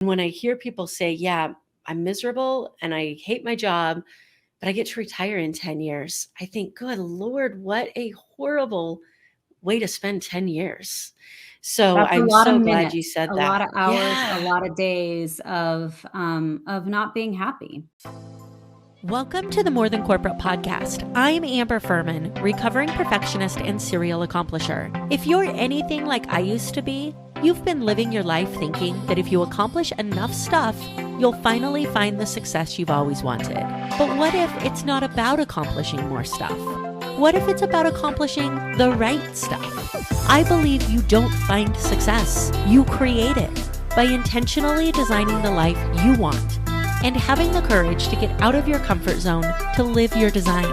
When I hear people say, yeah, I'm miserable and I hate my job, but I get to retire in 10 years, I think, good Lord, what a horrible way to spend 10 years. So That's a I'm lot of so glad you minutes, said a lot that. of hours, a Yeah. lot of days of not being happy. Welcome to the More Than Corporate podcast. I'm Amber Furman, recovering perfectionist and serial accomplisher. If you're anything like I used to be, you've been living your life thinking that if you accomplish enough stuff, you'll finally find the success you've always wanted. But what if it's not about accomplishing more stuff? What if it's about accomplishing the right stuff? I believe you don't find success, you create it by intentionally designing the life you want and having the courage to get out of your comfort zone to live your design.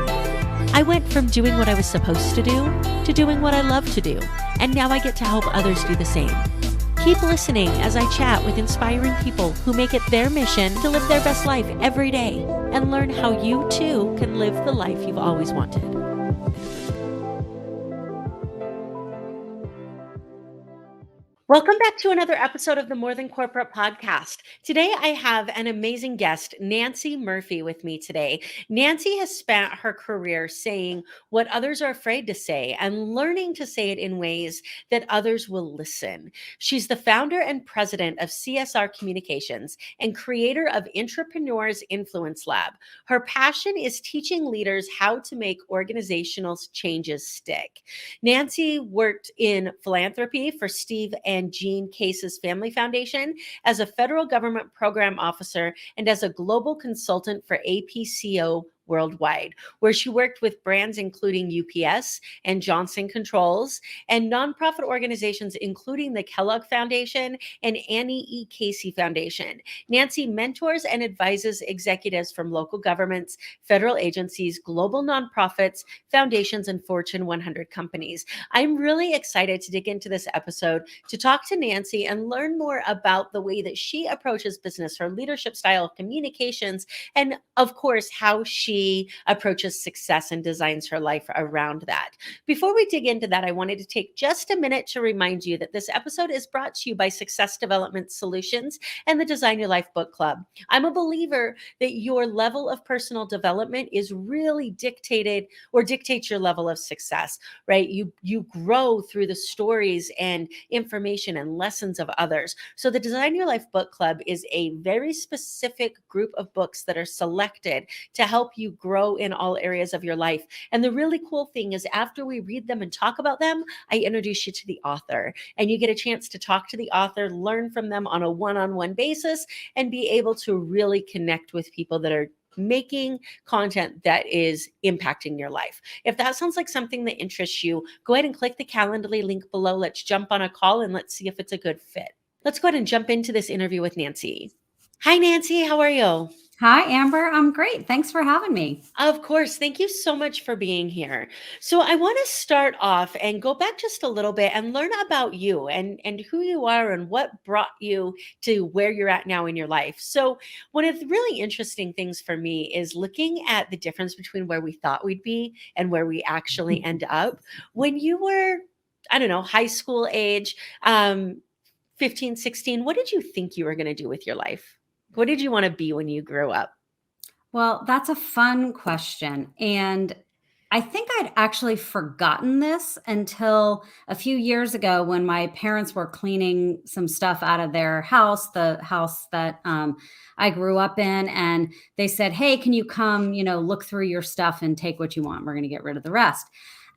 I went from doing what I was supposed to do to doing what I love to do, and now I get to help others do the same. Keep listening as I chat with inspiring people who make it their mission to live their best life every day and learn how you too can live the life you've always wanted. Welcome back to another episode of the More Than Corporate podcast. Today, I have an amazing guest, Nancy Murphy, with me today. Nancy has spent her career saying what others are afraid to say and learning to say it in ways that others will listen. She's the founder and president of CSR Communications and creator of Intrapreneurs Influence Lab. Her passion is teaching leaders how to make organizational changes stick. Nancy worked in philanthropy for Steve and Jean Case's Family Foundation, as a federal government program officer, and as a global consultant for APCO worldwide, where she worked with brands including UPS and Johnson Controls and nonprofit organizations including the Kellogg Foundation and Annie E. Casey Foundation. Nancy mentors and advises executives from local governments, federal agencies, global nonprofits, foundations, and Fortune 100 companies. I'm really excited to dig into this episode to talk to Nancy and learn more about the way that she approaches business, her leadership style of communications, and of course, how she approaches success and designs her life around that. Before we dig into that, I wanted to take just a minute to remind you that this episode is brought to you by Success Development Solutions and the Design Your Life Book Club. I'm a believer that your level of personal development is really dictated or dictates your level of success, right? You grow through the stories and information and lessons of others. So the Design Your Life Book Club is a very specific group of books that are selected to help you grow in all areas of your life. And the really cool thing is after we read them and talk about them, I introduce you to the author and you get a chance to talk to the author, learn from them on a one-on-one basis, and be able to really connect with people that are making content that is impacting your life. If that sounds like something that interests you, go ahead and click the Calendly link below. Let's jump on a call and let's see if it's a good fit. Let's go ahead and jump into this interview with Nancy. Hi, Nancy. How are you? Hi, Amber. I'm great. Thanks for having me. Of course. Thank you so much for being here. So I want to start off and go back just a little bit and learn about you and who you are and what brought you to where you're at now in your life. So one of the really interesting things for me is looking at the difference between where we thought we'd be and where we actually end up. When you were, I don't know, high school age, 15, 16, what did you think you were going to do with your life? What did you want to be when you grew up? Well, that's a fun question. And I think I'd actually forgotten this until a few years ago when my parents were cleaning some stuff out of their house, the house that I grew up in. And they said, hey, can you come, look through your stuff and take what you want? We're going to get rid of the rest.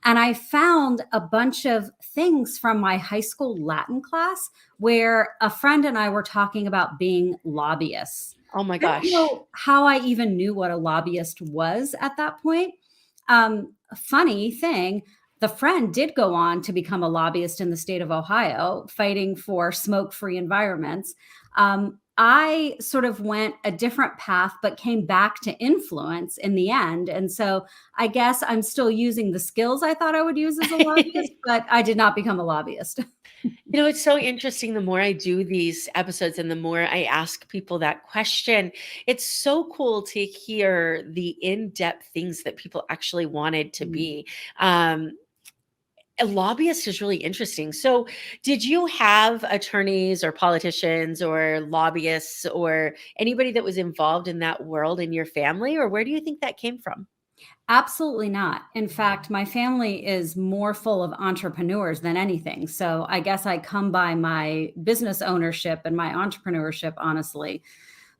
And I found a bunch of things from my high school Latin class where a friend and I were talking about being lobbyists. Oh my I don't gosh. know how I even knew what a lobbyist was at that point. Funny thing, the friend did go on to become a lobbyist in the state of Ohio, fighting for smoke-free environments. I sort of went a different path, but came back to influence in the end. And so I guess I'm still using the skills I thought I would use as a lobbyist, but I did not become a lobbyist. It's so interesting. The more I do these episodes and the more I ask people that question, it's so cool to hear the in-depth things that people actually wanted to be. A lobbyist is really interesting. So, did you have attorneys or politicians or lobbyists or anybody that was involved in that world in your family, or where do you think that came from? Absolutely not. In fact, my family is more full of entrepreneurs than anything. So I guess I come by my business ownership and my entrepreneurship, honestly.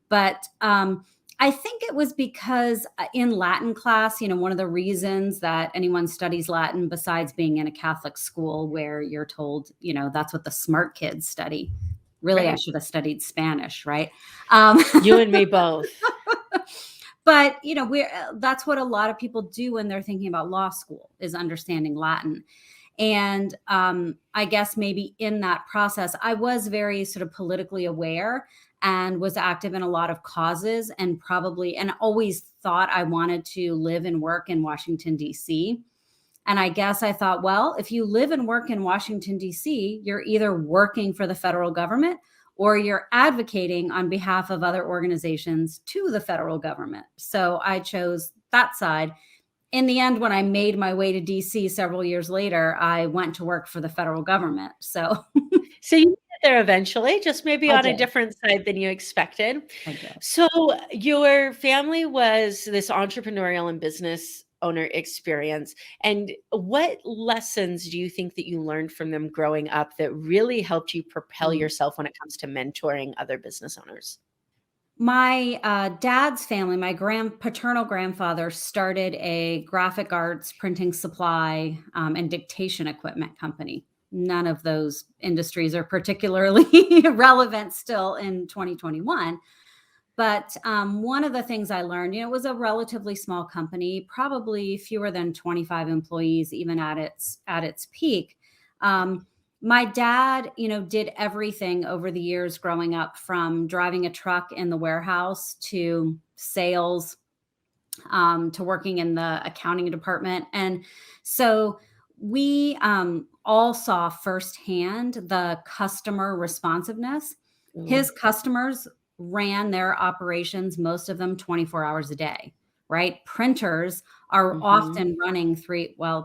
But I think it was because in Latin class, one of the reasons that anyone studies Latin, besides being in a Catholic school where you're told, that's what the smart kids study. Really, I Right. should have studied Spanish, right? Um, You and me both. but that's what a lot of people do when they're thinking about law school, is understanding Latin. And I guess maybe in that process, I was very sort of politically aware and was active in a lot of causes, and always thought I wanted to live and work in Washington, D.C. And I guess I thought, well, if you live and work in Washington, D.C., you're either working for the federal government or you're advocating on behalf of other organizations to the federal government. So I chose that side. In the end, when I made my way to DC several years later, I went to work for the federal government. So So you get there eventually, just maybe I on a did. different side than you expected. I did. So your family was this entrepreneurial and business owner experience. And what lessons do you think that you learned from them growing up that really helped you propel Mm. yourself when it comes to mentoring other business owners? My dad's family, my paternal grandfather started a graphic arts printing supply and dictation equipment company. None of those industries are particularly relevant still in 2021. But one of the things I learned, it was a relatively small company, probably fewer than 25 employees, even at its peak. My dad, did everything over the years growing up, from driving a truck in the warehouse to sales, to working in the accounting department. And so we all saw firsthand the customer responsiveness. Mm. His customers ran their operations, most of them 24 hours a day, right? Printers are Mhm. often running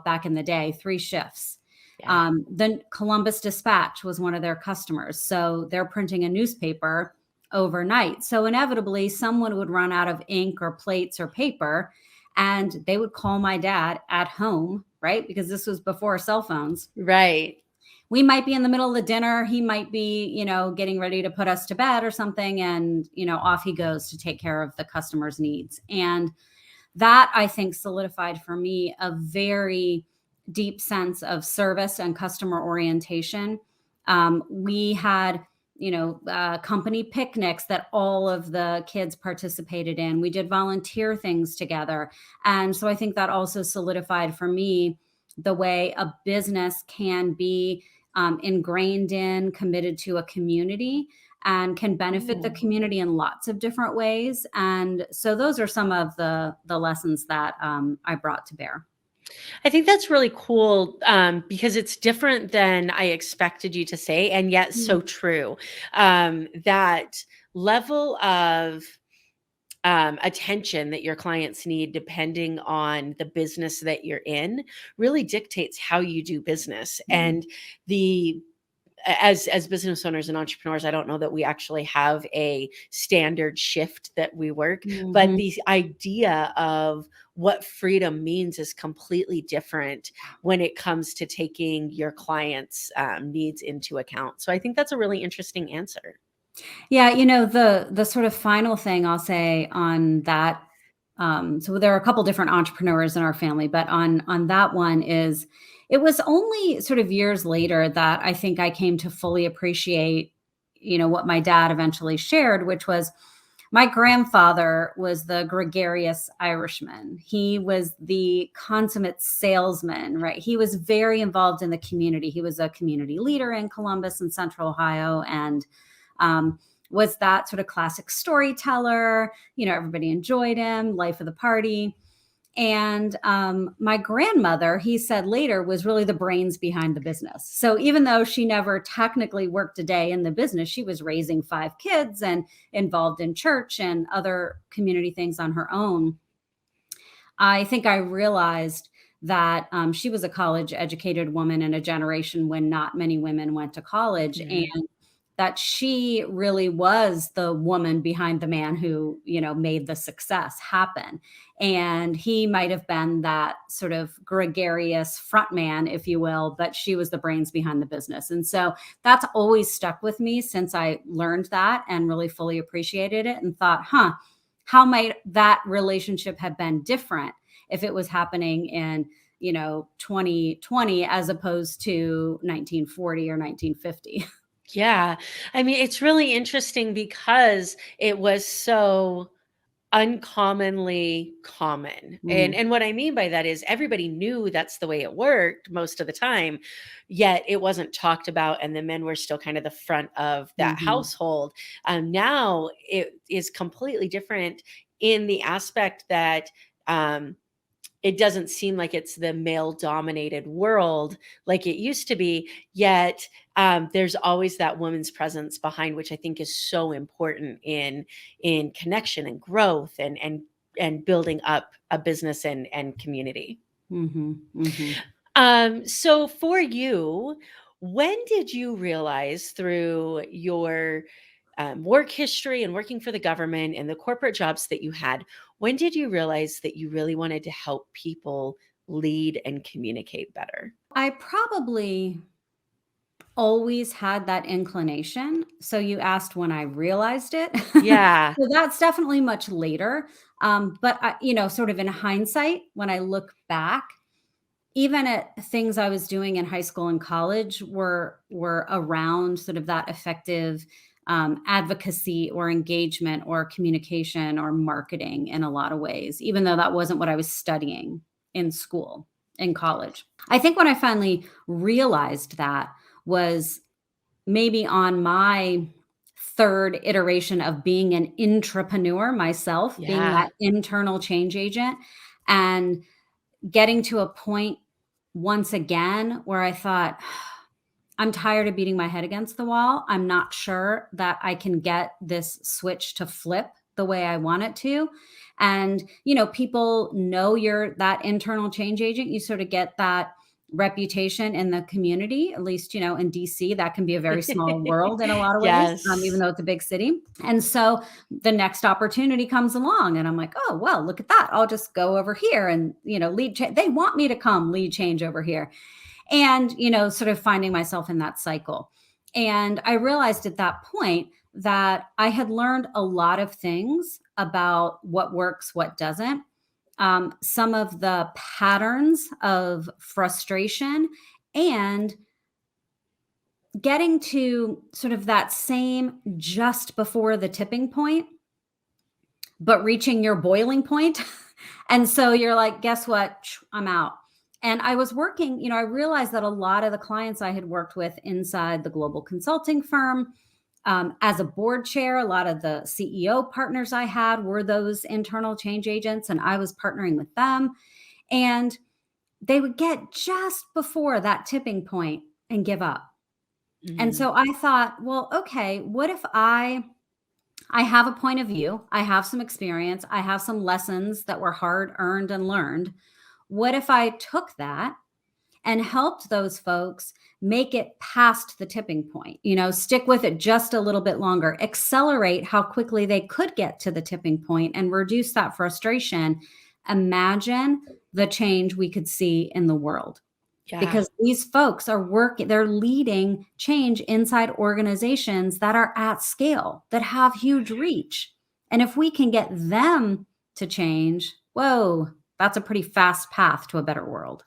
back in the day, 3 shifts. Yeah. The Columbus Dispatch was one of their customers. So they're printing a newspaper overnight. So inevitably, someone would run out of ink or plates or paper, and they would call my dad at home, right? Because this was before cell phones. Right. We might be in the middle of the dinner. He might be, getting ready to put us to bed or something. And, off he goes to take care of the customer's needs. And that, I think, solidified for me a very deep sense of service and customer orientation. We had, company picnics that all of the kids participated in. We did volunteer things together. And so I think that also solidified for me the way a business can be ingrained in, committed to a community, and can benefit the Mm. community in lots of different ways. And so those are some of the lessons that I brought to bear. I think that's really cool, because it's different than I expected you to say, and yet so true. That level of attention that your clients need, depending on the business that you're in, really dictates how you do business. Mhm. And the as business owners and entrepreneurs, I don't know that we actually have a standard shift that we work, but Mhm. the idea of what freedom means is completely different when it comes to taking your clients' needs into account. So I think that's a really interesting answer. Yeah, the sort of final thing I'll say on that. So there are a couple different entrepreneurs in our family, but on that one is, it was only sort of years later that I think I came to fully appreciate, what my dad eventually shared, which was my grandfather was the gregarious Irishman. He was the consummate salesman, right? He was very involved in the community. He was a community leader in Columbus and Central Ohio, and was that sort of classic storyteller. Everybody enjoyed him, life of the party. And my grandmother, he said later, was really the brains behind the business. So even though she never technically worked a day in the business, she was raising 5 kids and involved in church and other community things on her own. I think I realized that she was a college educated woman in a generation when not many women went to college, and that she really was the woman behind the man who, made the success happen. And he might have been that sort of gregarious front man, if you will, but she was the brains behind the business. And so that's always stuck with me since I learned that and really fully appreciated it and thought, how might that relationship have been different if it was happening in 2020 as opposed to 1940 or 1950? Yeah. I mean, it's really interesting because it was so uncommonly common. And what I mean by that is everybody knew that's the way it worked most of the time, yet it wasn't talked about, and the men were still kind of the front of that household. Now it is completely different in the aspect that it doesn't seem like it's the male dominated world like it used to be, yet there's always that woman's presence behind, which I think is so important in connection and growth and building up a business and community. So for you, when did you realize through your work history and working for the government and the corporate jobs that you had, when did you realize that you really wanted to help people lead and communicate better? I probably always had that inclination. So you asked when I realized it. Yeah. So that's definitely much later. But sort of in hindsight, when I look back, even at things I was doing in high school and college were around sort of that effective advocacy or engagement or communication or marketing in a lot of ways, even though that wasn't what I was studying in school, in college. I think when I finally realized that was maybe on my third iteration of being an intrapreneur myself, being that internal change agent, and getting to a point once again where I thought, I'm tired of beating my head against the wall. I'm not sure that I can get this switch to flip the way I want it to. And, people know you're that internal change agent. You sort of get that reputation in the community, at least, in DC, that can be a very small world in a lot of ways, even though it's a big city. And so the next opportunity comes along and I'm like, oh, well, look at that. I'll just go over here and, lead. They want me to come lead change over here. And, sort of finding myself in that cycle. And I realized at that point that I had learned a lot of things about what works, what doesn't. Some of the patterns of frustration and getting to sort of that same just before the tipping point, but reaching your boiling point. And so you're like, guess what? I'm out. And I was working, I realized that a lot of the clients I had worked with inside the global consulting firm, as a board chair, a lot of the CEO partners I had were those internal change agents, and I was partnering with them. And they would get just before that tipping point and give up. And so I thought, well, okay, what if I have a point of view, I have some experience, I have some lessons that were hard earned and learned. What if I took that and helped those folks make it past the tipping point, stick with it just a little bit longer, accelerate how quickly they could get to the tipping point and reduce that frustration? Imagine the change we could see in the world. Yeah. Because these folks are they're leading change inside organizations that are at scale, that have huge reach. And if we can get them to change, whoa, that's a pretty fast path to a better world.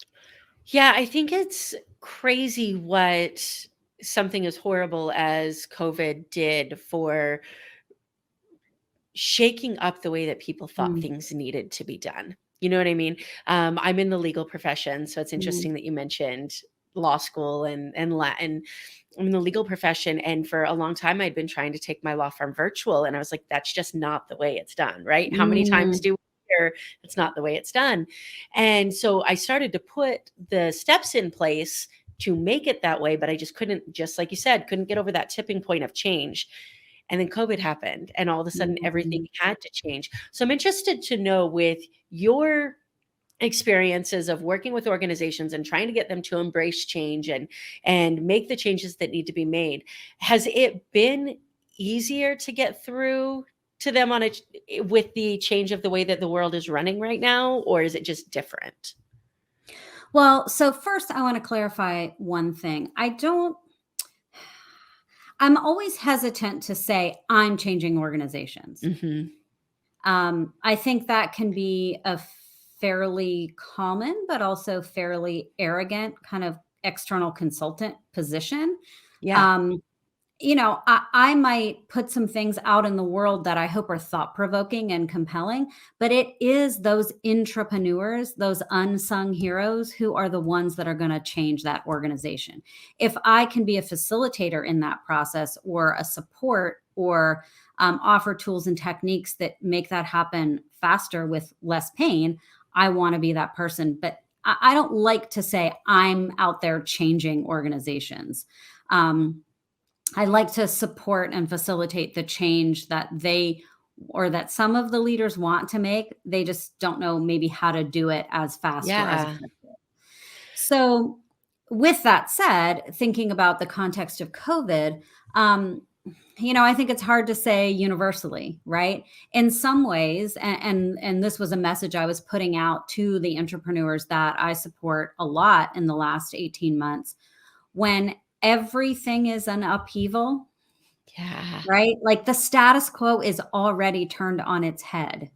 Yeah, I think it's crazy what something as horrible as COVID did for shaking up the way that people thought things needed to be done. You know what I mean? I'm in the legal profession, so it's interesting that you mentioned law school and Latin. I'm in the legal profession, and for a long time, I'd been trying to take my law firm virtual, and I was like, that's just not the way it's done, right? How many times do it's not the way it's done. And so I started to put the steps in place to make it that way, but I just couldn't, just like you said, couldn't get over that tipping point of change. And then COVID happened, and all of a sudden everything had to change. So I'm interested to know, with your experiences of working with organizations and trying to get them to embrace change and make the changes that need to be made, has it been easier to get through to them with the change of the way that the world is running right now, or is it just different? Well, so first I want to clarify one thing. I'm always hesitant to say I'm changing organizations. Mm-hmm. I think that can be a fairly common, but also fairly arrogant kind of external consultant position. Yeah. Um, I might put some things out in the world that I hope are thought provoking and compelling, but it is those intrapreneurs, those unsung heroes who are the ones that are going to change that organization. If I can be a facilitator in that process or a support or offer tools and techniques that make that happen faster with less pain, I want to be that person. But I don't like to say I'm out there changing organizations. I like to support and facilitate the change that that some of the leaders want to make. They just don't know maybe how to do it as fast or as Yeah. effective. So with that said, thinking about the context of COVID, I think it's hard to say universally, right? In some ways, and this was a message I was putting out to the entrepreneurs that I support a lot in the last 18 months, when everything is an upheaval, Yeah. right? Like the status quo is already turned on its head.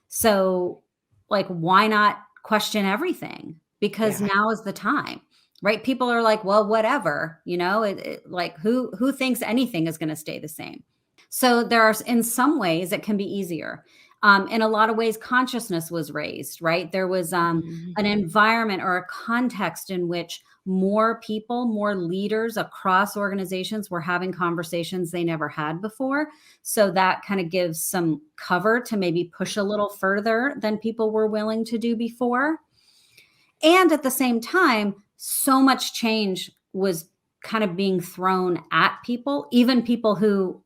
So, like, why not question everything? Because Yeah. now is the time, right? People are like, well, whatever, like who thinks anything is going to stay the same? So in some ways it can be easier. In a lot of ways, consciousness was raised, right? There was Mhm. an environment or a context in which more people, more leaders across organizations were having conversations they never had before. So that kind of gives some cover to maybe push a little further than people were willing to do before. And at the same time, so much change was kind of being thrown at people, even people who,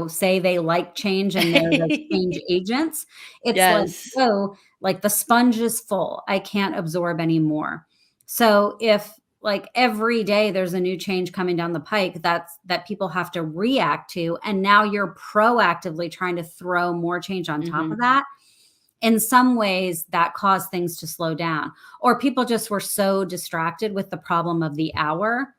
say they like change and they're the change agents. It's like, Yes. oh, like the sponge is full. I can't absorb anymore. So if like every day there's a new change coming down the pike that people have to react to, and now you're proactively trying to throw more change on top of Mhm. that, in some ways that caused things to slow down, or people just were so distracted with the problem of the hour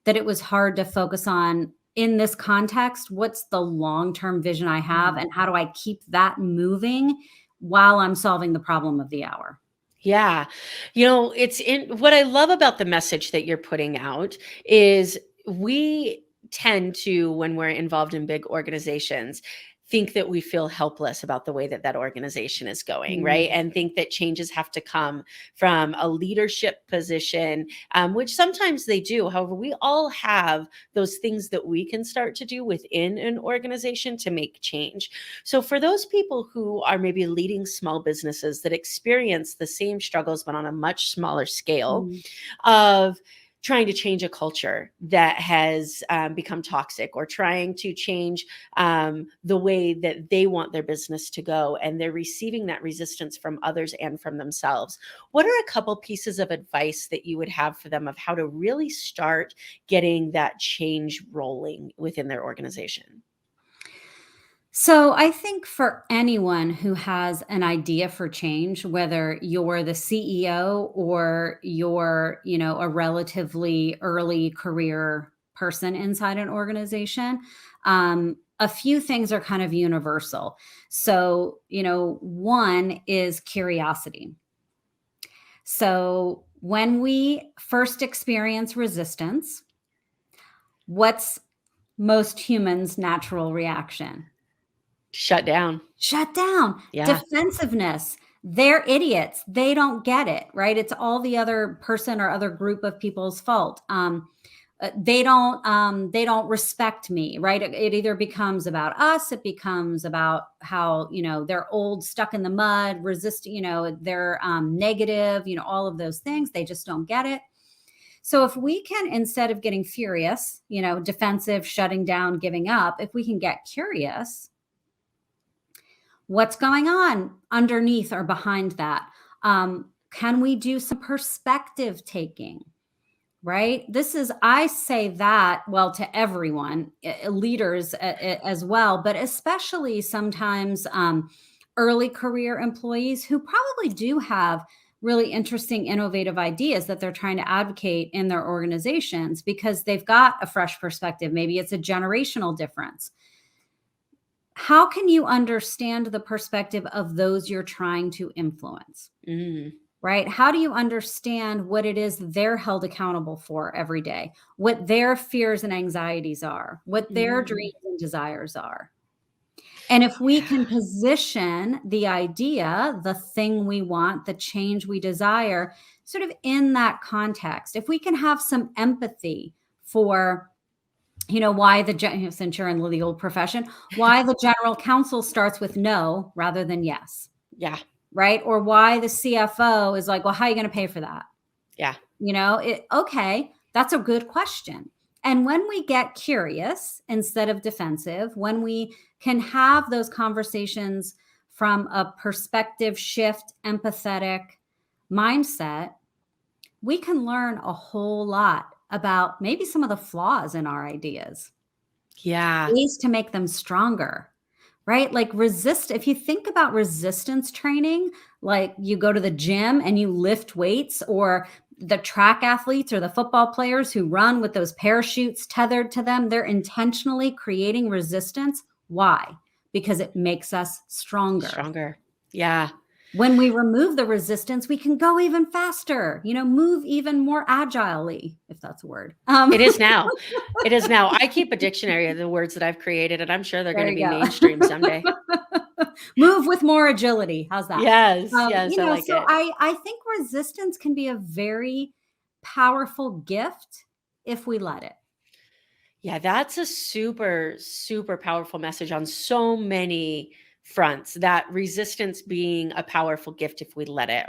that it was hard to focus on, in this context, what's the long-term vision I have Mhm. and how do I keep that moving while I'm solving the problem of the hour? Yeah. It's in what I love about the message that you're putting out is we tend to, when we're involved in big organizations, think that we feel helpless about the way that that organization is going, right? Mm, And think that changes have to come from a leadership position, which sometimes they do. However, we all have those things that we can start to do within an organization to make change. So, for those people who are maybe leading small businesses that experience the same struggles, but on a much smaller scale, mm, of trying to change a culture that has become toxic, or trying to change the way that they want their business to go, and they're receiving that resistance from others and from themselves, what are a couple pieces of advice that you would have for them of how to really start getting that change rolling within their organization? So I think for anyone who has an idea for change, whether you're the CEO or you're, a relatively early career person inside an organization, a few things are kind of universal. So, one is curiosity. So when we first experience resistance, what's most humans' natural reaction? Shut down. Shut down. Yeah. Defensiveness. They're idiots. They don't get it, right? It's all the other person or other group of people's fault. They don't respect me, right? It either becomes about us, it becomes about how, they're old, stuck in the mud, resist, they're negative, all of those things. They just don't get it. So if we can, instead of getting furious, defensive, shutting down, giving up, if we can get curious, what's going on underneath or behind that? Can we do some perspective taking? Right? I say that, well, to everyone, leaders as well, but especially sometimes early career employees who probably do have really interesting, innovative ideas that they're trying to advocate in their organizations because they've got a fresh perspective. Maybe it's a generational difference. How can you understand the perspective of those you're trying to influence? Right? How do you understand what it is they're held accountable for every day, what their fears and anxieties are, what their dreams and desires are? And if we can position the idea, the thing we want, the change we desire, sort of in that context, if we can have some empathy for, why since you're in the legal profession, why the general counsel starts with no rather than yes. Yeah. Right? Or why the CFO is like, well, how are you going to pay for that? Yeah. Okay, that's a good question. And when we get curious instead of defensive, when we can have those conversations from a perspective shift, empathetic mindset, we can learn a whole lot about maybe some of the flaws in our ideas. Yeah. Ways to make them stronger. Right? Like if you think about resistance training, like you go to the gym and you lift weights, or the track athletes or the football players who run with those parachutes tethered to them, they're intentionally creating resistance. Why? Because it makes us stronger. Yeah. When we remove the resistance, we can go even faster, move even more agilely, if that's a word. It is now. It is now. I keep a dictionary of the words that I've created, and I'm sure they're going to be mainstream someday. Move with more agility. How's that? Yes. I like it. I think resistance can be a very powerful gift if we let it. Yeah, that's a super, super powerful message on so many fronts, that resistance being a powerful gift if we let it,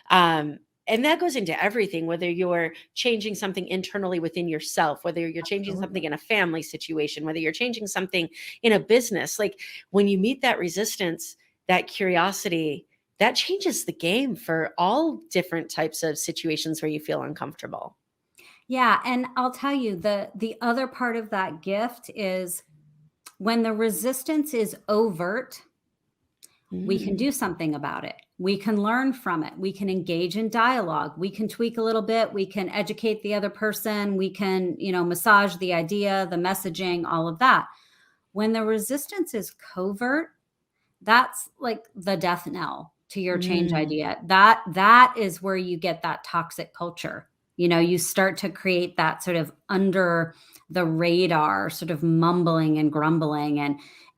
and that goes into everything, whether you're changing something internally within yourself, whether you're changing something in a family situation, whether you're changing something in a business. Like when you meet that resistance, that curiosity, that changes the game for all different types of situations where you feel uncomfortable. Yeah. And I'll tell you, the other part of that gift is when the resistance is overt, we can do something about it. We can learn from it. We can engage in dialogue. We can tweak a little bit. We can educate the other person. We can, massage the idea, the messaging, all of that. When the resistance is covert, that's like the death knell to your change idea. That is where you get that toxic culture. You start to create that sort of under the radar sort of mumbling and grumbling,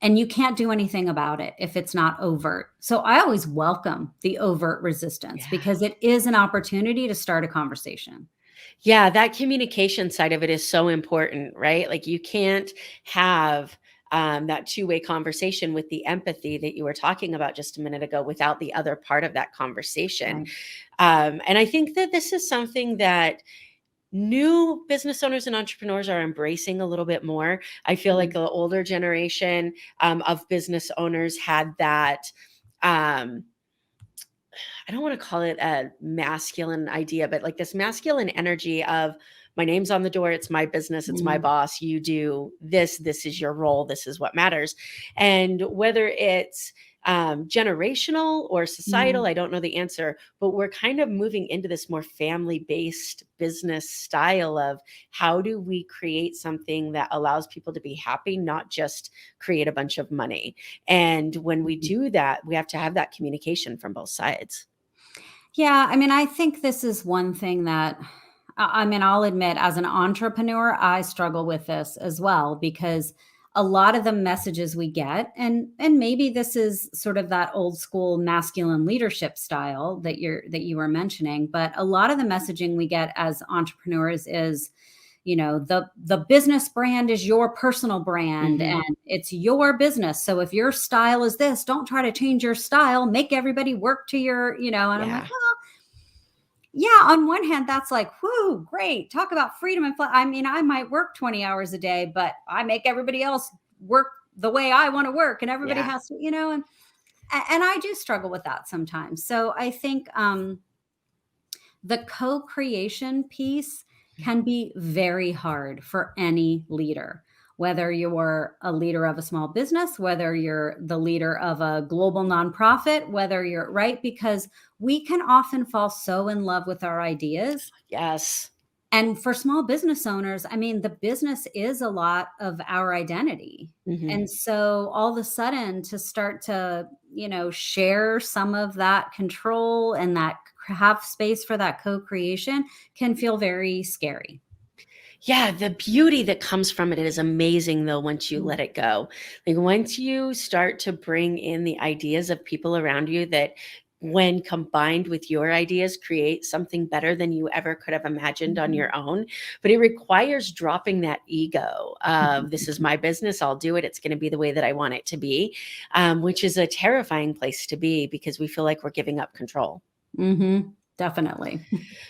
and you can't do anything about it if it's not overt. So I always welcome the overt resistance because it is an opportunity to start a conversation. Yeah, that communication side of it is so important, right? Like you can't have that two-way conversation with the empathy that you were talking about just a minute ago without the other part of that conversation. Right. And I think that this is something that new business owners and entrepreneurs are embracing a little bit more. I feel like the older generation of business owners had that, I don't want to call it a masculine idea, but like this masculine energy of my name's on the door. It's my business. It's my boss. You do this. This is your role. This is what matters. And whether it's generational or societal, I don't know the answer, but we're kind of moving into this more family-based business style of how do we create something that allows people to be happy, not just create a bunch of money. And when we do that, we have to have that communication from both sides. Yeah. I mean, I think this is one thing that, I'll admit as an entrepreneur, I struggle with this as well, because a lot of the messages we get, and maybe this is sort of that old school masculine leadership style that you were mentioning, but a lot of the messaging we get as entrepreneurs is, the business brand is your personal brand and it's your business. So if your style is this, don't try to change your style, make everybody work to your, and I'm like, well, yeah, on one hand, that's like, whoo, great. Talk about freedom and fun. I mean, I might work 20 hours a day, but I make everybody else work the way I want to work, and everybody has to, and I do struggle with that sometimes. So I think the co-creation piece can be very hard for any leader, whether you're a leader of a small business, whether you're the leader of a global nonprofit, whether you're right, because we can often fall so in love with our ideas. Yes. And for small business owners, I mean, the business is a lot of our identity. Mhm. And so all of a sudden to start to, share some of that control and that have space for that co-creation can feel very scary. Yeah, the beauty that comes from it is amazing though once you let it go. Like once you start to bring in the ideas of people around you that when combined with your ideas create something better than you ever could have imagined on your own. But it requires dropping that ego of this is my business, I'll do it, it's going to be the way that I want it to be, which is a terrifying place to be because we feel like we're giving up control. Mm-hmm. Definitely.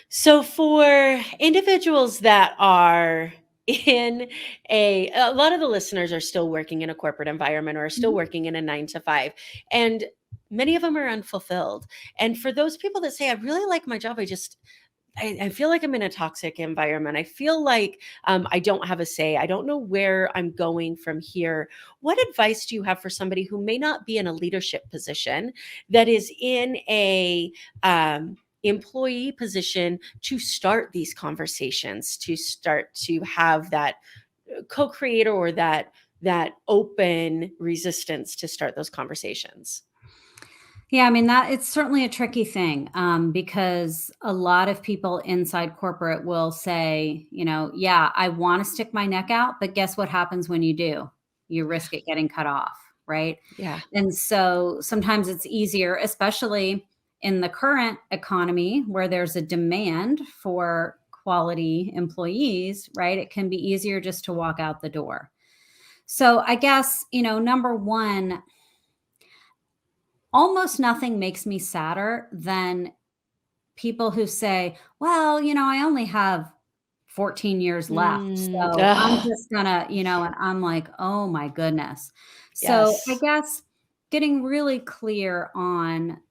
So for individuals that are in a lot of the listeners are still working in a corporate environment or are still working in a 9 to 5, and many of them are unfulfilled. And for those people that say, I really like my job, I feel like I'm in a toxic environment. I feel like I don't have a say. I don't know where I'm going from here. What advice do you have for somebody who may not be in a leadership position that is in a employee position to start these conversations, to start to have that co-creator or that open resistance to start those conversations? Yeah, I mean, that it's certainly a tricky thing, because a lot of people inside corporate will say, yeah, I want to stick my neck out, but guess what happens when you do? You risk it getting cut off, right? Yeah. And so sometimes it's easier, especially in the current economy where there's a demand for quality employees, right? It can be easier just to walk out the door. So I guess, number one, almost nothing makes me sadder than people who say, well, I only have 14 years left. So I'm Ugh, just gonna, and I'm like, oh my goodness. So I yes. guess getting really clear on,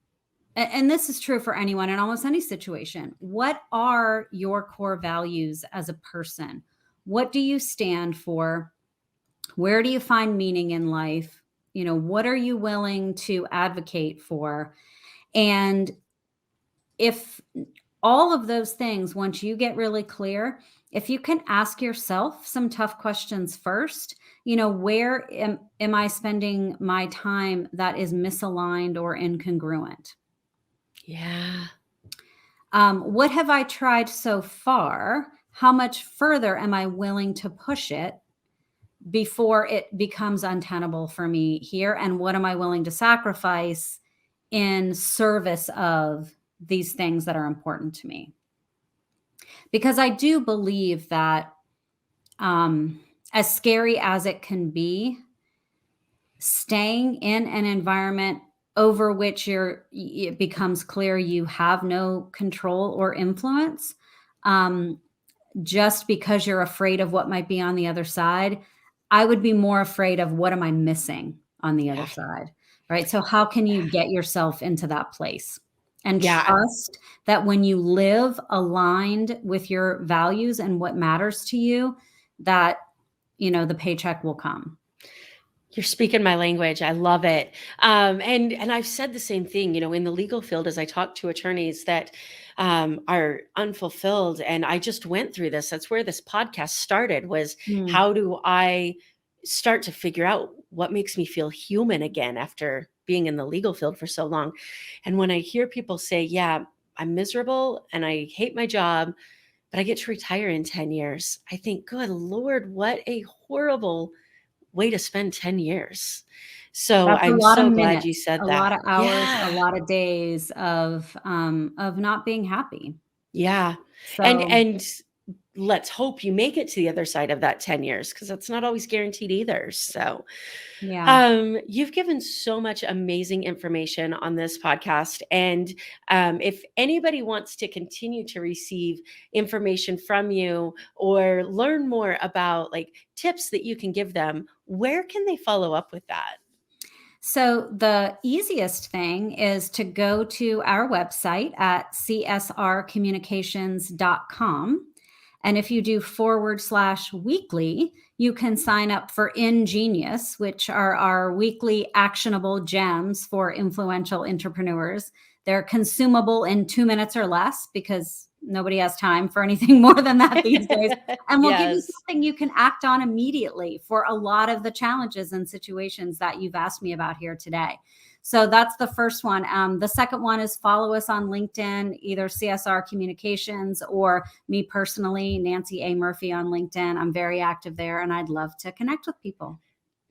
and this is true for anyone in almost any situation, what are your core values as a person? What do you stand for? Where do you find meaning in life? What are you willing to advocate for? And if all of those things, once you get really clear, if you can ask yourself some tough questions first, where am I spending my time that is misaligned or incongruent? Yeah. What have I tried so far? How much further am I willing to push it before it becomes untenable for me here? And what am I willing to sacrifice in service of these things that are important to me? Because I do believe that, as scary as it can be, staying in an environment over which it becomes clear you have no control or influence, just because you're afraid of what might be on the other side, I would be more afraid of what am I missing on the other Yeah. side, right? So how can you get yourself into that place and Yeah. trust that when you live aligned with your values and what matters to you, that, the paycheck will come. You're speaking my language. I love it. And I've said the same thing, in the legal field as I talk to attorneys that are unfulfilled. And I just went through this. That's where this podcast started was Mm. how do I start to figure out what makes me feel human again after being in the legal field for so long. And when I hear people say, yeah, I'm miserable and I hate my job, but I get to retire in 10 years, I think, good Lord, what a horrible way to spend 10 years. So That's a I'm lot of so glad you minutes, said a that. lot of hours, a Yeah. lot of days of not being happy. Yeah. And So, and let's hope you make it to the other side of that 10 years because that's not always guaranteed either. So yeah. you've given so much amazing information on this podcast. And if anybody wants to continue to receive information from you or learn more about like tips that you can give them, where can they follow up with that? So the easiest thing is to go to our website at csrcommunications.com. And if you do /weekly, you can sign up for InGenius, which are our weekly actionable gems for influential entrepreneurs. They're consumable in 2 minutes or less because nobody has time for anything more than that these days. And we'll give you Yes. something you can act on immediately for a lot of the challenges and situations that you've asked me about here today. So that's the first one. The second one is follow us on LinkedIn, either CSR Communications or me personally, Nancy A. Murphy on LinkedIn. I'm very active there and I'd love to connect with people.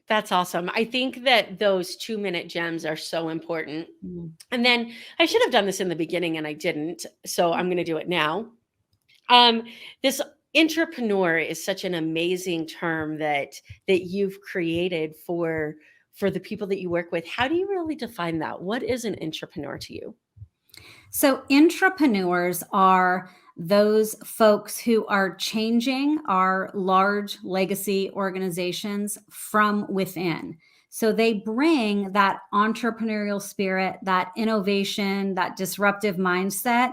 That's awesome. I think that those 2-minute gems are so important. Mm. And then I should have done this in the beginning and I didn't. So I'm going to do it now. This intrapreneur is such an amazing term that you've created for the people that you work with. How do you really define that? What is an intrapreneur to you? So intrapreneurs are those folks who are changing our large legacy organizations from within. So they bring that entrepreneurial spirit, that innovation, that disruptive mindset,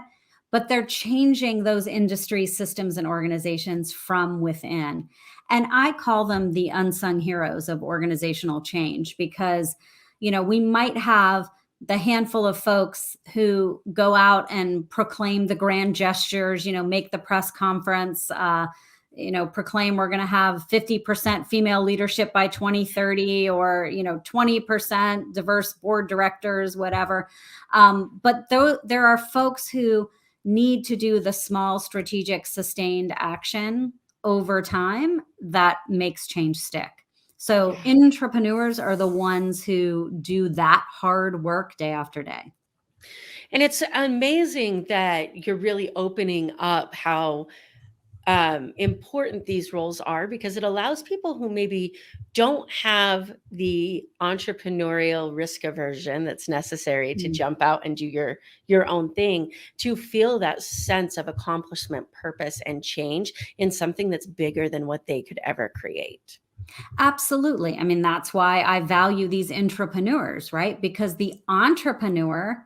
but they're changing those industry systems and organizations from within. And I call them the unsung heroes of organizational change because, we might have the handful of folks who go out and proclaim the grand gestures, make the press conference, proclaim we're going to have 50% female leadership by 2030 or, 20% diverse board directors, whatever. But there are folks who need to do the small, strategic, sustained action over time that makes change stick. So intrapreneurs are the ones who do that hard work day after day. And it's amazing that you're really opening up how important these roles are, because it allows people who maybe don't have the entrepreneurial risk aversion that's necessary to jump out and do your own thing, to feel that sense of accomplishment, purpose, and change in something that's bigger than what they could ever create. Absolutely. I mean, that's why I value these intrapreneurs, right? Because the entrepreneur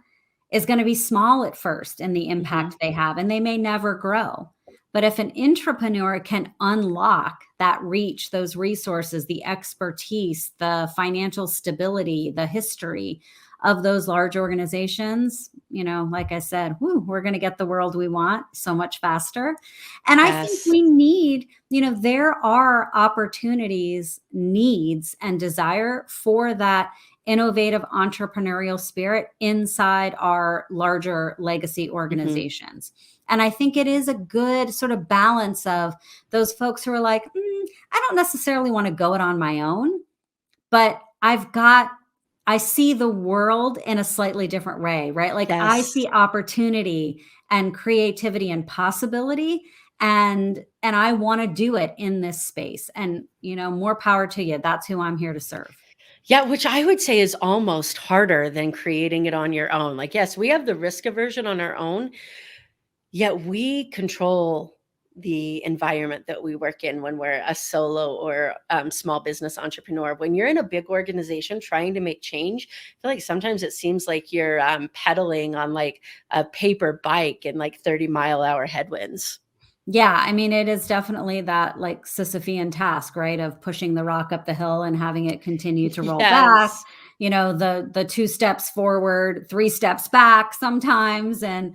is going to be small at first in the impact they have, and they may never grow. But if an intrapreneur can unlock that reach, those resources, the expertise, the financial stability, the history of those large organizations, like I said, we're going to get the world we want so much faster. And I think we need, there are opportunities, needs, and desire for that innovative entrepreneurial spirit inside our larger legacy organizations. And I think it is a good sort of balance of those folks who are like, I don't necessarily want to go it on my own, but I see the world in a slightly different way, right? Like I see opportunity and creativity and possibility, and I want to do it in this space. And, more power to you. That's who I'm here to serve. Yeah, which I would say is almost harder than creating it on your own. Like, yes, we have the risk aversion on our own, yet we control the environment that we work in when we're a solo or small business entrepreneur. When you're in a big organization trying to make change, I feel like sometimes it seems like you're pedaling on like a paper bike in like 30-mile-an-hour headwinds. Yeah, I mean, it is definitely that like Sisyphean task, right? Of pushing the rock up the hill and having it continue to roll back. The 2 steps forward, 3 steps back sometimes. And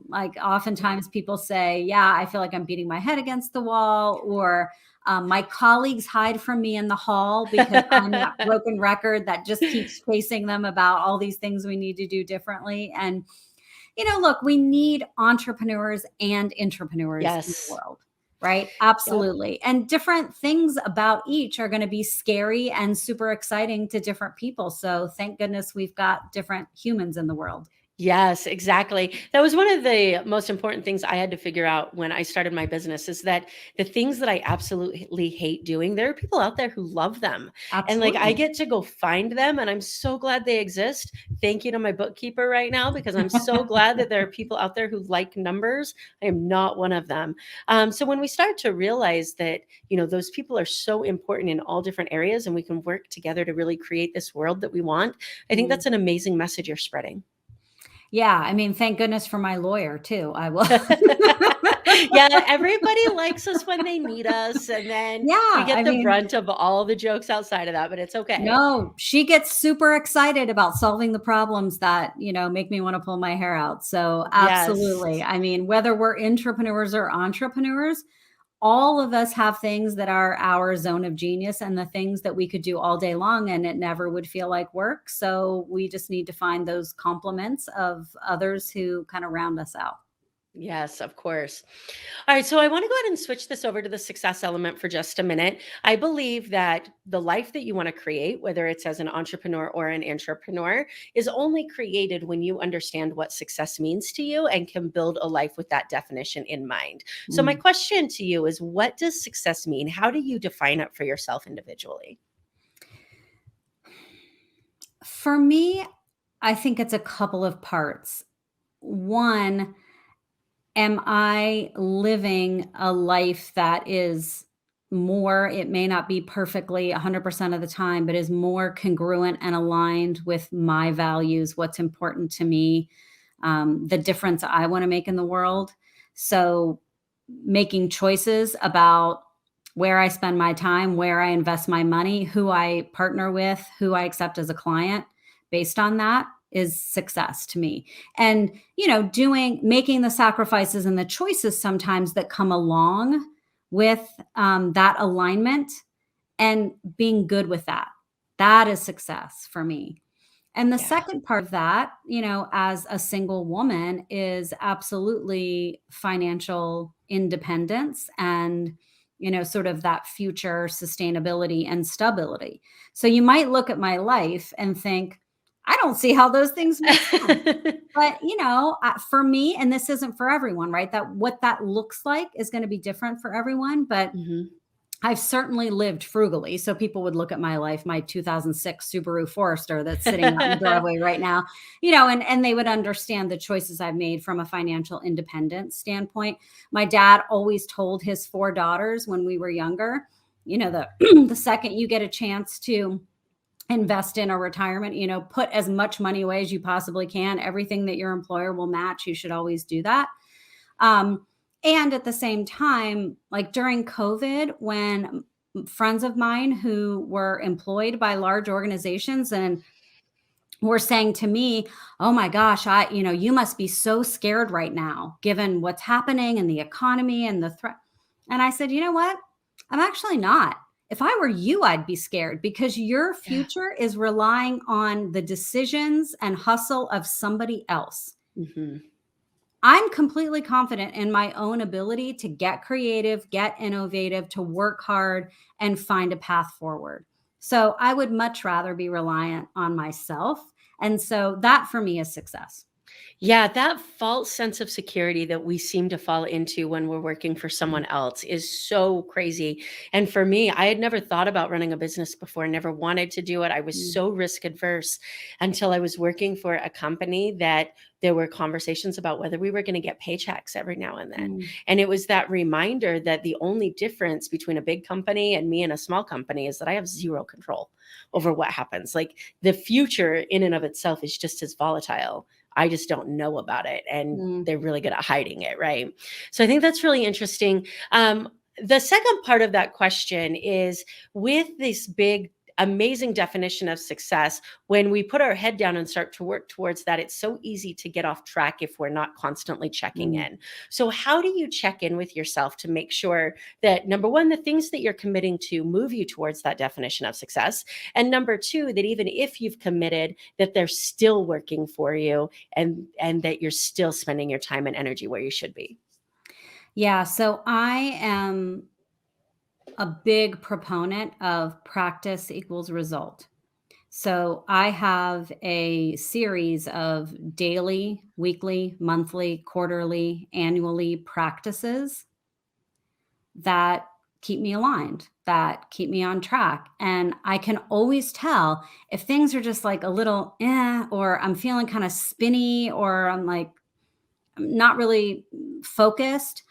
like oftentimes people say, yeah, I feel like I'm beating my head against the wall, or my colleagues hide from me in the hall because I'm that broken record that just keeps chasing them about all these things we need to do differently. And look, we need entrepreneurs and intrapreneurs in the world, right? Absolutely. Yep. And different things about each are going to be scary and super exciting to different people. So thank goodness we've got different humans in the world. Yes, exactly. That was one of the most important things I had to figure out when I started my business is that the things that I absolutely hate doing, there are people out there who love them. And like I Absolutely. get to go find them and I'm so glad they exist. Thank you to my bookkeeper right now because I'm so glad that there are people out there who like numbers. I am not one of them. So when we start to realize that, those people are so important in all different areas and we can work together to really create this world that we want, I think Mm. that's an amazing message you're spreading. Yeah, I mean, thank goodness for my lawyer too. I will. Yeah, everybody likes us when they need us, and then we Yeah, get I the mean, brunt of all the jokes outside of that, but it's okay. no, she gets super excited about solving the problems that, make me want to pull my hair out. So, Yes. absolutely. I mean, whether we're intrapreneurs or entrepreneurs, all of us have things that are our zone of genius and the things that we could do all day long and it never would feel like work. So, we just need to find those compliments of others who kind of round us out. Yes, of course. All right, so I want to go ahead and switch this over to the success element for just a minute. I believe that the life that you want to create, whether it's as an entrepreneur or an intrapreneur, is only created when you understand what success means to you and can build a life with that definition in mind. So, my Mm. question to you is what does success mean? How do you define it for yourself individually? For me, I think it's a couple of parts. One, am I living a life that is more, it may not be perfectly 100% of the time, but is more congruent and aligned with my values, what's important to me, the difference I want to make in the world. So, making choices about where I spend my time, where I invest my money, who I partner with, who I accept as a client based on that is success to me. And, making the sacrifices and the choices sometimes that come along with that alignment and being good with that. That is success for me. And the Yeah. second part of that, as a single woman, is absolutely financial independence and, sort of that future sustainability and stability. So you might look at my life and think, I don't see how those things make sense. But, for me, and this isn't for everyone, right? That what that looks like is going to be different for everyone. But Mhm. I've certainly lived frugally. So people would look at my life, my 2006 Subaru Forester that's sitting out in the driveway right now, and they would understand the choices I've made from a financial independence standpoint. My dad always told his four daughters when we were younger, the the second you get a chance to invest in a retirement, put as much money away as you possibly can. Everything that your employer will match, you should always do that. Um, and at the same time, like during COVID, when friends of mine who were employed by large organizations and were saying to me, "Oh my gosh, you must be so scared right now, given what's happening in the economy and the threat." And I said, "You know what? I'm actually not. If I were you, I'd be scared because your Yeah. future is relying on the decisions and hustle of somebody else. Mhm. I'm completely confident in my own ability to get creative, get innovative, to work hard and find a path forward. So I would much rather be reliant on myself. And so that for me is success. Yeah, that false sense of security that we seem to fall into when we're working for someone else is so crazy. And for me, I had never thought about running a business before, never wanted to do it. I was Mm, so risk adverse until I was working for a company that there were conversations about whether we were going to get paychecks every now and then. mm, And it was that reminder that the only difference between a big company and me and a small company is that I have zero control over what happens. Like the future in and of itself is just as volatile. I just don't know about it. And mm. they're really good at hiding it. Right. So I think that's really interesting. The second part of that question is with this big, amazing definition of success, when we put our head down and start to work towards that, it's so easy to get off track if we're not constantly checking Mm. in. So, how do you check in with yourself to make sure that number one, the things that you're committing to move you towards that definition of success? And number two, that even if you've committed, that they're still working for you and that you're still spending your time and energy where you should be. Yeah. So I am a big proponent of practice equals result. So I have a series of daily, weekly, monthly, quarterly, annually practices that keep me aligned, that keep me on track. And I can always tell if things are just like a little or I'm feeling kind of spinny, or I'm not really focused.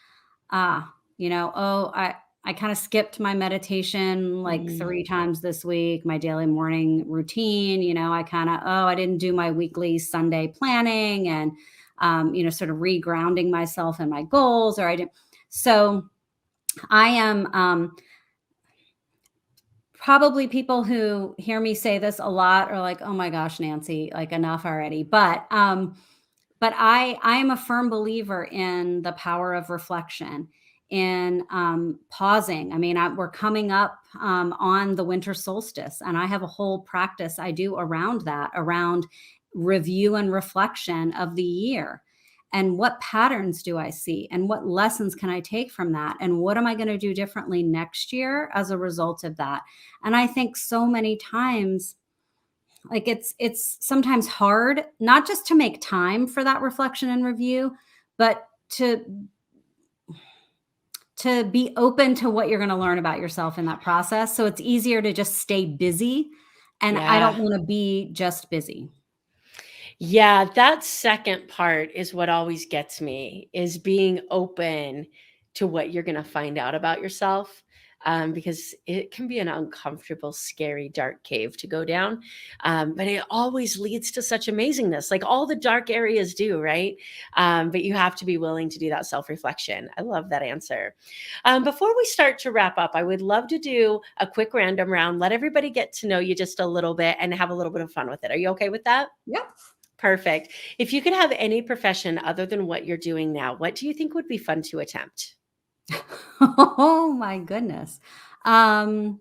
I kind of skipped my meditation like Mhm. 3 times this week, my daily morning routine. I didn't do my weekly Sunday planning and, sort of regrounding myself and my goals, or I didn't. So I am, probably people who hear me say this a lot are like, "Oh my gosh, Nancy, like enough already." But I am a firm believer in the power of reflection, in pausing. I mean, we're coming up on the winter solstice, and I have a whole practice I do around that, around review and reflection of the year. And what patterns do I see? And what lessons can I take from that? And what am I going to do differently next year as a result of that? And I think so many times, like it's sometimes hard not just to make time for that reflection and review, but to be open to what you're going to learn about yourself in that process. So it's easier to just stay busy, and I Yeah. don't want to be just busy. Yeah, that second part is what always gets me, is being open to what you're going to find out about yourself. Because it can be an uncomfortable, scary, dark cave to go down. But it always leads to such amazingness, like all the dark areas do, right? But you have to be willing to do that self reflection. I love that answer. Before we start to wrap up, I would love to do a quick random round, let everybody get to know you just a little bit and have a little bit of fun with it. Are you okay with that? Yep. Perfect. If you could have any profession other than what you're doing now, what do you think would be fun to attempt? Oh my goodness. Um,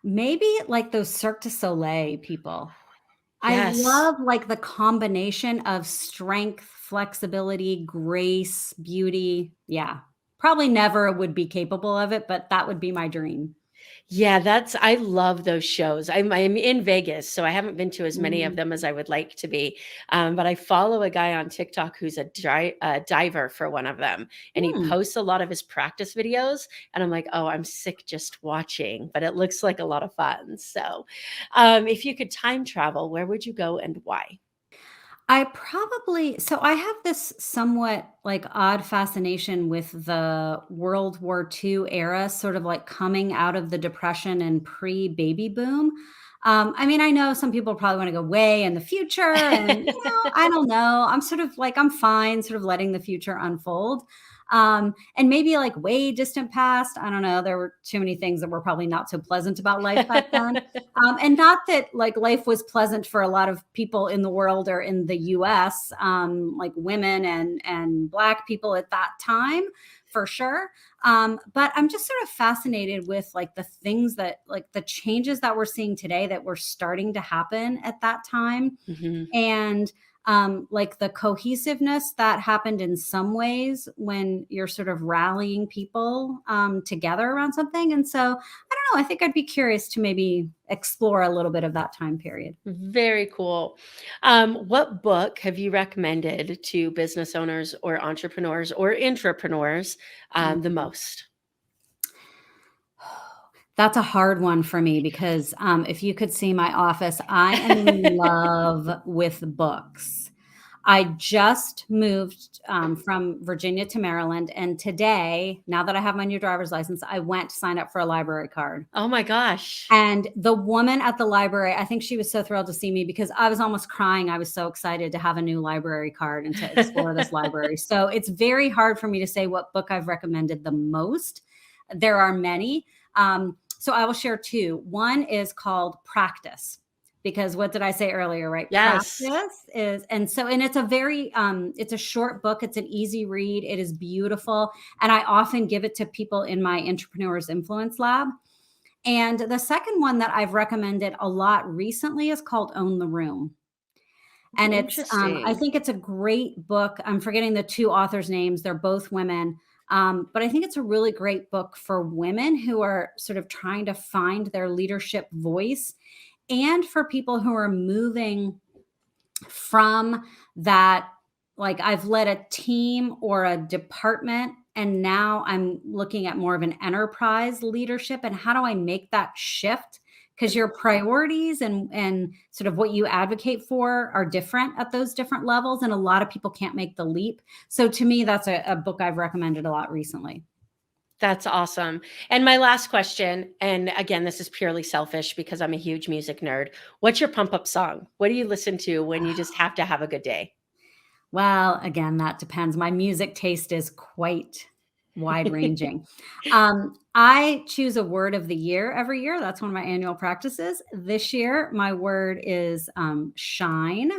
Maybe like those Cirque du Soleil people. I Yes. love like the combination of strength, flexibility, grace, beauty. Yeah. Probably never would be capable of it, but that would be my dream. Yeah, I love those shows. I'm in Vegas, so I haven't been to as many of Mm. them as I would like to be. But I follow a guy on TikTok who's a diver for one of them, and he Hmm. posts a lot of his practice videos. And I'm like, oh, I'm sick just watching, but it looks like a lot of fun. So, if you could time travel, where would you go and why? I have this somewhat like odd fascination with the World War II era, sort of like coming out of the Depression and pre-baby boom. I mean, I know some people probably want to go way in the future, and I don't know. I'm sort of like I'm fine, sort of letting the future unfold. And maybe like way distant past. I don't know. There were too many things that were probably not so pleasant about life back then. And not that like life was pleasant for a lot of people in the world or in the US, like women and Black people at that time, for sure. But I'm just sort of fascinated with like the things that, like the changes that we're seeing today that were starting to happen at that time. Mhm. And like the cohesiveness that happened in some ways when you're sort of rallying people together around something. And so I don't know, I think I'd be curious to maybe explore a little bit of that time period. Very cool. What book have you recommended to business owners or entrepreneurs or intrapreneurs the Mhm. most? That's a hard one for me because if you could see my office, I am in love with books. I just moved from Virginia to Maryland. And today, now that I have my new driver's license, I went to sign up for a library card. Oh my gosh. And the woman at the library, I think she was so thrilled to see me because I was almost crying. I was so excited to have a new library card and to explore this library. So it's very hard for me to say what book I've recommended the most. There are many. So I will share two. One is called Practice, because what did I say earlier, right? Yes. Practice is, and it's a very, it's a short book. It's an easy read. It is beautiful. And I often give it to people in my Intrapreneurs Influence Lab. And the second one that I've recommended a lot recently is called Own the Room. And I Interesting. think it's a great book. I'm forgetting the two authors' names. They're both women. But I think it's a really great book for women who are sort of trying to find their leadership voice, and for people who are moving from that, like I've led a team or a department, and now I'm looking at more of an enterprise leadership. And how do I make that shift? Because your priorities and sort of what you advocate for are different at those different levels. And a lot of people can't make the leap. So to me, that's a book I've recommended a lot recently. That's awesome. And my last question, and again, this is purely selfish because I'm a huge music nerd. What's your pump up song? What do you listen to when you just have to have a good day? Well, again, that depends. My music taste is quite wide ranging. I choose a word of the year every year. That's one of my annual practices. This year, my word is shine.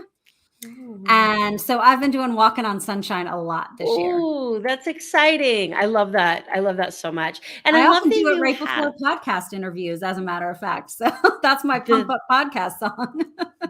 Ooh. And so I've been doing Walking on Sunshine a lot this year. Ooh, that's exciting. I love that. I love that so much. And I love often that do it you right have, before podcast interviews, as a matter of fact. So that's my pump up podcast song.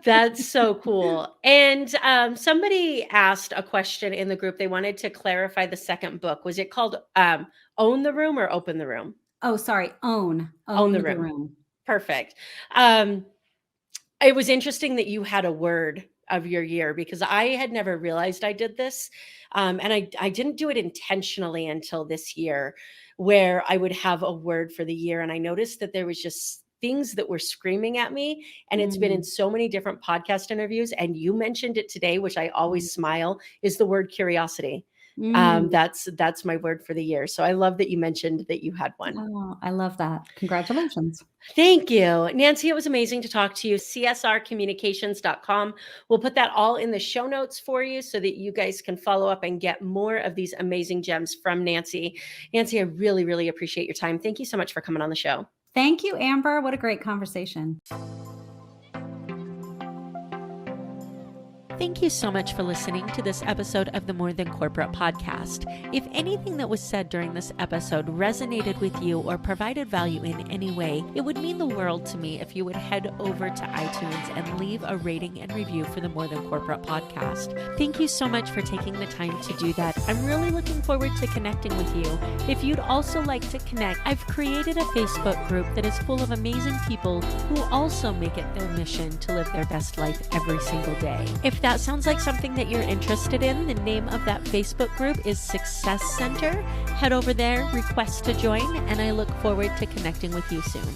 that's so cool. And somebody asked a question in the group. They wanted to clarify the second book. Was it called Own the Room or Open the Room? Oh, sorry. Own the room. Perfect. It was interesting that you had a word of your year, because I had never realized I did this. And I didn't do it intentionally until this year, where I would have a word for the year. And I noticed that there was just things that were screaming at me. And it's been in so many different podcast interviews. And you mentioned it today, which I always smile, is the word curiosity. That's my word for the year. So I love that you mentioned that you had one. Oh, I love that. Congratulations. Thank you, Nancy. It was amazing to talk to you. CSRcommunications.com. We'll put that all in the show notes for you so that you guys can follow up and get more of these amazing gems from Nancy. Nancy, I really, really appreciate your time. Thank you so much for coming on the show. Thank you, Amber. What a great conversation. Thank you so much for listening to this episode of the More Than Corporate podcast. If anything that was said during this episode resonated with you or provided value in any way, it would mean the world to me if you would head over to iTunes and leave a rating and review for the More Than Corporate podcast. Thank you so much for taking the time to do that. I'm really looking forward to connecting with you. If you'd also like to connect, I've created a Facebook group that is full of amazing people who also make it their mission to live their best life every single day. If that sounds like something that you're interested in, the name of that Facebook group is Success Center. Head over there, request to join, and I look forward to connecting with you soon.